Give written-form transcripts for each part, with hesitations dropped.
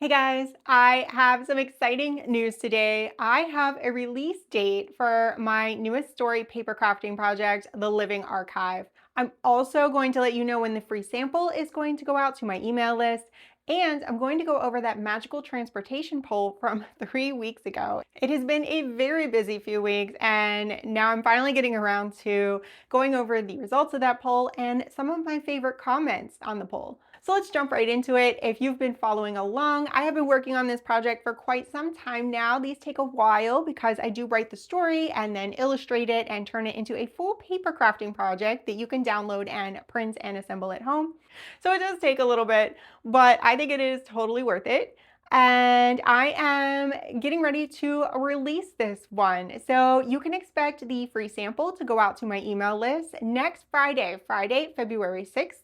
Hey guys, I have some exciting news today. I have a release date for my newest story paper crafting project, The Living Archive. I'm also going to let you know when the free sample is going to go out to my email list, and I'm going to go over that magical transportation poll from 3 weeks ago. It has been a very busy few weeks, and now I'm finally getting around to going over the results of that poll and some of my favorite comments on the poll. So let's jump right into it. If you've been following along, I have been working on this project for quite some time now. These take a while because I do write the story and then illustrate it and turn it into a full paper crafting project that you can download and print and assemble at home. So it does take a little bit, but I think it is totally worth it. And I am getting ready to release this one. So you can expect the free sample to go out to my email list next Friday, February 6th.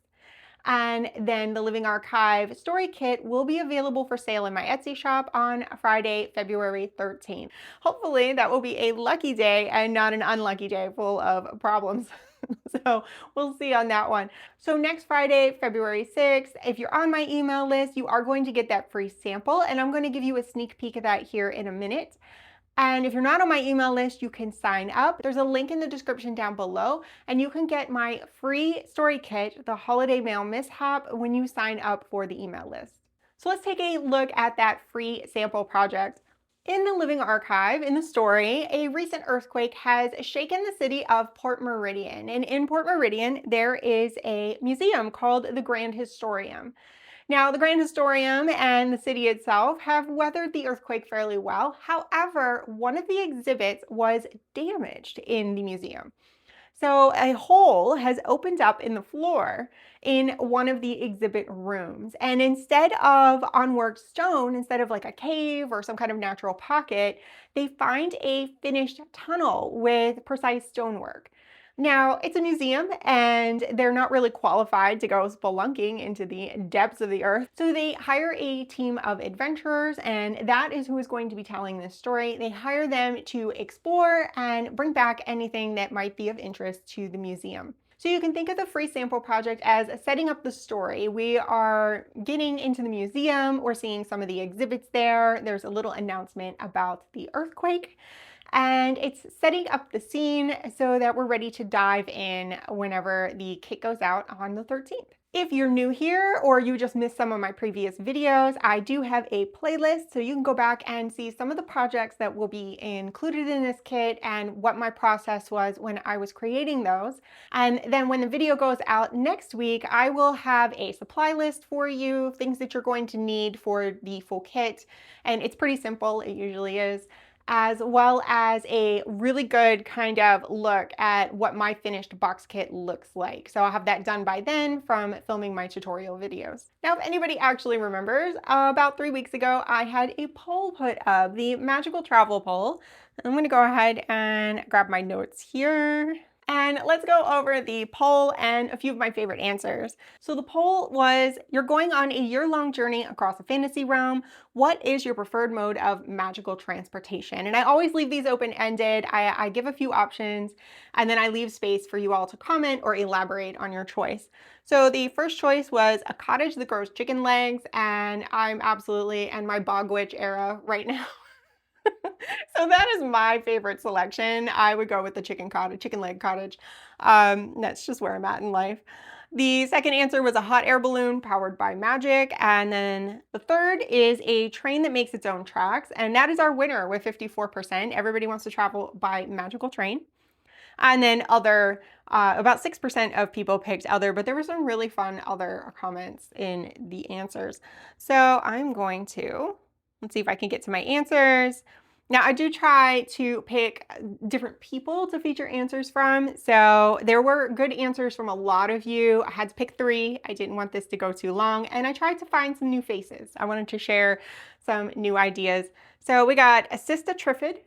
And then the Living Archive Story Kit will be available for sale in my Etsy shop on Friday, February 13th. Hopefully that will be a lucky day and not an unlucky day full of problems. So we'll see on that one. So next Friday, February 6th, if you're on my email list, you are going to get that free sample, and I'm going to give you a sneak peek of that here in a minute. And if you're not on my email list, you can sign up. There's a link in the description down below, and you can get my free story kit, The Holiday Mail Mishap, when you sign up for the email list. So let's take a look at that free sample project. In the Living Archive, in the story, a recent earthquake has shaken the city of Port Meridian. And in Port Meridian, there is a museum called the Grand Historium. Now, the Grand Historium and the city itself have weathered the earthquake fairly well. However, one of the exhibits was damaged in the museum. So a hole has opened up in the floor in one of the exhibit rooms. And instead of unworked stone, instead of like a cave or some kind of natural pocket, they find a finished tunnel with precise stonework. Now, it's a museum and they're not really qualified to go spelunking into the depths of the earth. So they hire a team of adventurers, and that is who is going to be telling this story. They hire them to explore and bring back anything that might be of interest to the museum. So you can think of the free sample project as setting up the story. We are getting into the museum, we're seeing some of the exhibits there. There's a little announcement about the earthquake, and it's setting up the scene so that we're ready to dive in whenever the kit goes out on the 13th. If you're new here or you just missed some of my previous videos, I do have a playlist so you can go back and see some of the projects that will be included in this kit and what my process was when I was creating those. And then when the video goes out next week, I will have a supply list for you, things that you're going to need for the full kit. And it's pretty simple, it usually is, as well as a really good kind of look at what my finished box kit looks like. So I'll have that done by then from filming my tutorial videos. Now, if anybody actually remembers, about 3 weeks ago, I had a poll put up, the magical travel poll. I'm gonna go ahead and grab my notes here. And let's go over the poll and a few of my favorite answers. So the poll was, you're going on a year-long journey across a fantasy realm. What is your preferred mode of magical transportation? And I always leave these open-ended. I give a few options, and then I leave space for you all to comment or elaborate on your choice. So the first choice was a cottage that grows chicken legs, and I'm absolutely in my Bog Witch era right now. So that is my favorite selection. I would go with the chicken leg cottage. That's just where I'm at in life. The second answer was a hot air balloon powered by magic. And then the third is a train that makes its own tracks. And that is our winner with 54%. Everybody wants to travel by magical train. And then other, about 6% of people picked other, but there were some really fun other comments in the answers. So I'm going to, let's see if I can get to my answers. Now, I do try to pick different people to feature answers from. So there were good answers from a lot of you. I had to pick 3. I didn't want this to go too long. And I tried to find some new faces. I wanted to share some new ideas. So we got Assista Triffid.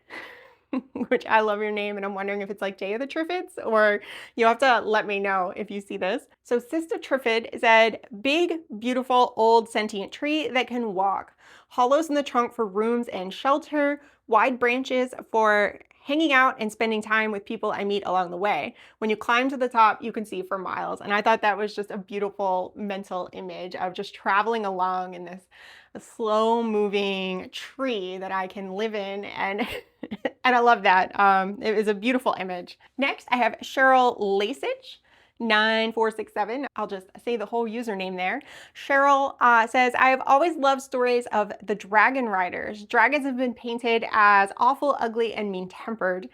which I love your name, and I'm wondering if it's like Day of the Triffids, or you'll have to let me know if you see this. So Sister Triffid said, big, beautiful, old sentient tree that can walk. Hollows in the trunk for rooms and shelter, wide branches for hanging out and spending time with people I meet along the way. When you climb to the top, you can see for miles. And I thought that was just a beautiful mental image of just traveling along in this slow moving tree that I can live in, and and I love that. It was a beautiful image. Next, I have Cheryl Lasich. 9467. I'll just say the whole username there. Cheryl says, I have always loved stories of the dragon riders. Dragons have been painted as awful, ugly, and mean-tempered.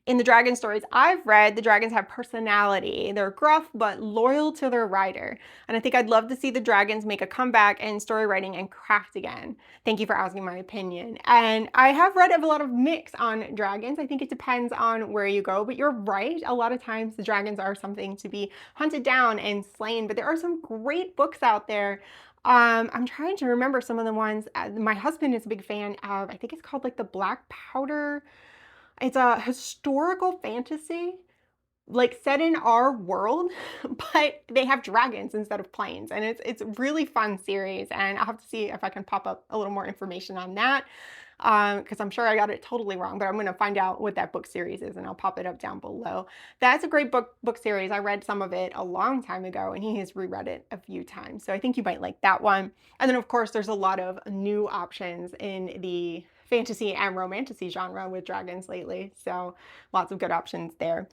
In the dragon stories I've read, the dragons have personality. They're gruff but loyal to their rider. And I think I'd love to see the dragons make a comeback in story writing and craft again. Thank you for asking my opinion. And I have read a lot of mix on dragons. I think it depends on where you go, but you're right. A lot of times the dragons are something to be hunted down and slain, but there are some great books out there. I'm trying to remember some of the ones. My husband is a big fan of, I think it's called like the Black Powder. It's a historical fantasy, like set in our world, but they have dragons instead of planes, and it's a really fun series. And I'll have to see if I can pop up a little more information on that, because I'm sure I got it totally wrong. But I'm going to find out what that book series is, and I'll pop it up down below. That's a great book series. I read some of it a long time ago, and he has reread it a few times, so I think you might like that one. And then of course there's a lot of new options in the fantasy and romantasy genre with dragons lately, so lots of good options there.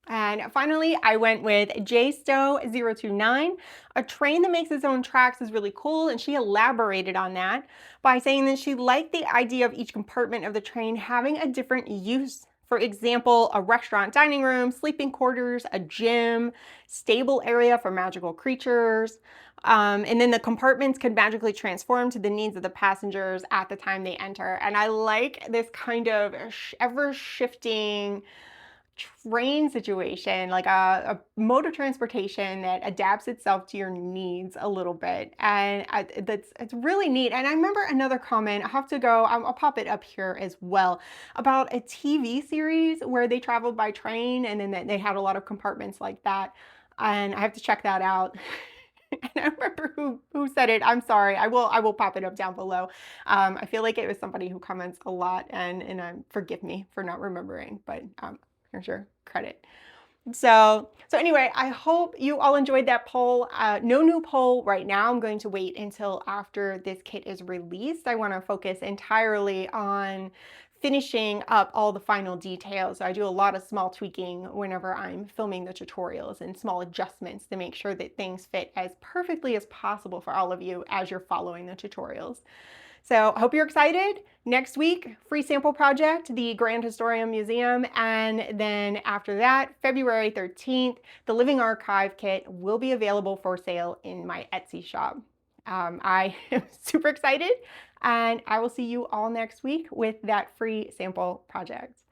And finally, I went with JStow029. A train that makes its own tracks is really cool, and she elaborated on that by saying that she liked the idea of each compartment of the train having a different use. For example, a restaurant dining room, sleeping quarters, a gym, stable area for magical creatures. And then the compartments could magically transform to the needs of the passengers at the time they enter. And I like this kind of ever-shifting train situation, like a mode of transportation that adapts itself to your needs a little bit. And it's really neat. And I remember another comment, I have to go, I'll pop it up here as well, about a TV series where they traveled by train, and then they had a lot of compartments like that. And I have to check that out. And I remember who said it. I'm sorry. I will pop it up down below. I feel like it was somebody who comments a lot, and forgive me for not remembering, but here's your credit. So anyway, I hope you all enjoyed that poll. No new poll right now. I'm going to wait until after this kit is released. I want to focus entirely on finishing up all the final details. So I do a lot of small tweaking whenever I'm filming the tutorials, and small adjustments to make sure that things fit as perfectly as possible for all of you as you're following the tutorials. So I hope you're excited. Next week, free sample project, the Grand Historium Museum. And then after that, February 13th, the Living Archive kit will be available for sale in my Etsy shop. I am super excited, and I will see you all next week with that free sample project.